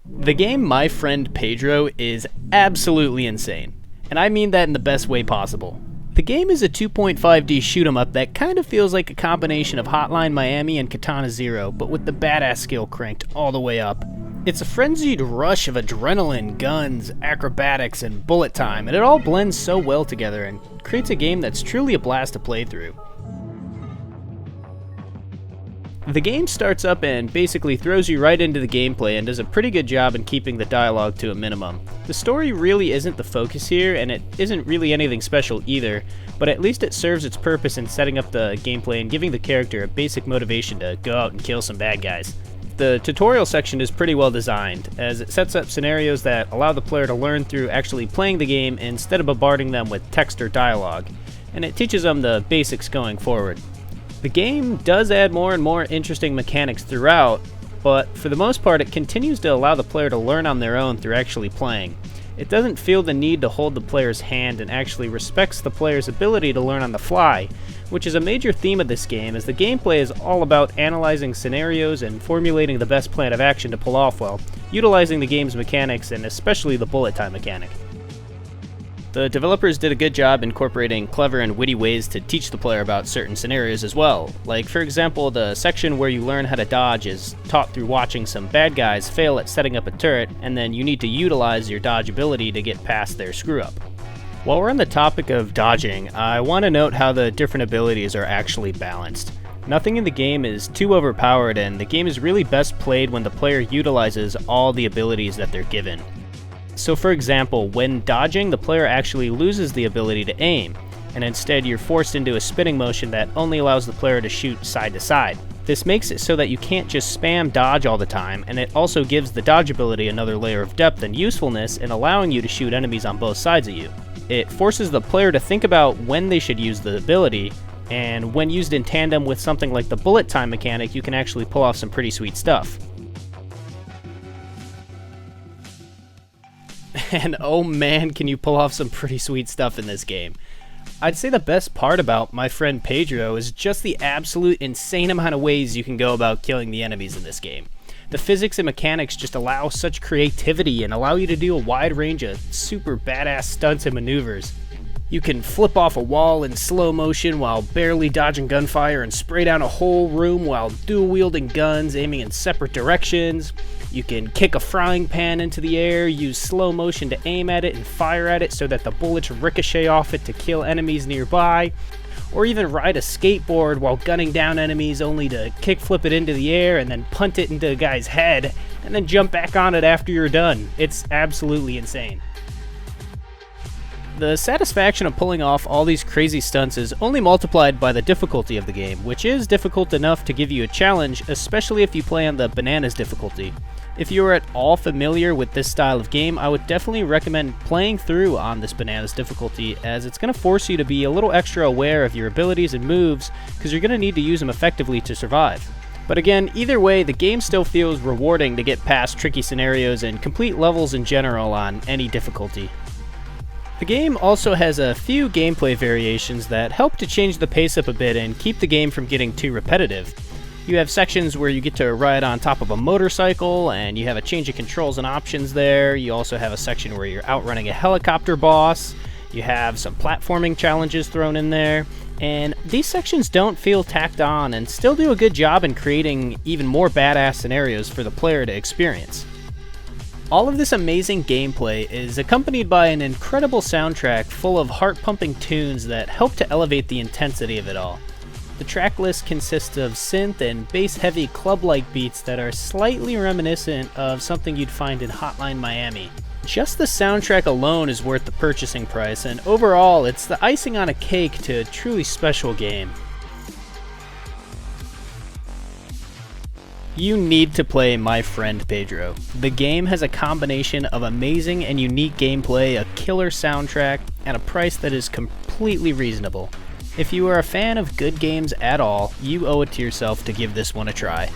The game My Friend Pedro is absolutely insane, and I mean that in the best way possible. The game is a 2.5D shoot 'em up that kind of feels like a combination of Hotline Miami and Katana Zero, but with the badass skill cranked all the way up. It's a frenzied rush of adrenaline, guns, acrobatics, and bullet time, and it all blends so well together and creates a game that's truly a blast to play through. The game starts up and basically throws you right into the gameplay and does a pretty good job in keeping the dialogue to a minimum. The story really isn't the focus here, and it isn't really anything special either, but at least it serves its purpose in setting up the gameplay and giving the character a basic motivation to go out and kill some bad guys. The tutorial section is pretty well designed, as it sets up scenarios that allow the player to learn through actually playing the game instead of bombarding them with text or dialogue, and it teaches them the basics going forward. The game does add more and more interesting mechanics throughout, but for the most part it continues to allow the player to learn on their own through actually playing. It doesn't feel the need to hold the player's hand and actually respects the player's ability to learn on the fly, which is a major theme of this game, as the gameplay is all about analyzing scenarios and formulating the best plan of action to pull off while utilizing the game's mechanics and especially the bullet time mechanic. The developers did a good job incorporating clever and witty ways to teach the player about certain scenarios as well. Like, for example, the section where you learn how to dodge is taught through watching some bad guys fail at setting up a turret, and then you need to utilize your dodge ability to get past their screw-up. While we're on the topic of dodging, I want to note how the different abilities are actually balanced. Nothing in the game is too overpowered, and the game is really best played when the player utilizes all the abilities that they're given. So for example, when dodging, the player actually loses the ability to aim, and instead you're forced into a spinning motion that only allows the player to shoot side to side. This makes it so that you can't just spam dodge all the time, and it also gives the dodge ability another layer of depth and usefulness in allowing you to shoot enemies on both sides of you. It forces the player to think about when they should use the ability, and when used in tandem with something like the bullet time mechanic, you can actually pull off some pretty sweet stuff. And oh man, can you pull off some pretty sweet stuff in this game. I'd say the best part about My Friend Pedro is just the absolute insane amount of ways you can go about killing the enemies in this game. The physics and mechanics just allow such creativity and allow you to do a wide range of super badass stunts and maneuvers. You can flip off a wall in slow motion while barely dodging gunfire and spray down a whole room while dual-wielding guns aiming in separate directions. You can kick a frying pan into the air, use slow motion to aim at it and fire at it so that the bullets ricochet off it to kill enemies nearby. Or even ride a skateboard while gunning down enemies only to kickflip it into the air and then punt it into a guy's head and then jump back on it after you're done. It's absolutely insane. The satisfaction of pulling off all these crazy stunts is only multiplied by the difficulty of the game, which is difficult enough to give you a challenge, especially if you play on the bananas difficulty. If you are at all familiar with this style of game, I would definitely recommend playing through on this bananas difficulty, as it's going to force you to be a little extra aware of your abilities and moves, because you're going to need to use them effectively to survive. But again, either way, the game still feels rewarding to get past tricky scenarios and complete levels in general on any difficulty. The game also has a few gameplay variations that help to change the pace up a bit and keep the game from getting too repetitive. You have sections where you get to ride on top of a motorcycle, and you have a change of controls and options there. You also have a section where you're outrunning a helicopter boss. You have some platforming challenges thrown in there, and these sections don't feel tacked on and still do a good job in creating even more badass scenarios for the player to experience. All of this amazing gameplay is accompanied by an incredible soundtrack full of heart-pumping tunes that help to elevate the intensity of it all. The track list consists of synth and bass-heavy club-like beats that are slightly reminiscent of something you'd find in Hotline Miami. Just the soundtrack alone is worth the purchasing price, and overall, it's the icing on a cake to a truly special game. You need to play My Friend Pedro. The game has a combination of amazing and unique gameplay, a killer soundtrack, and a price that is completely reasonable. If you are a fan of good games at all, you owe it to yourself to give this one a try.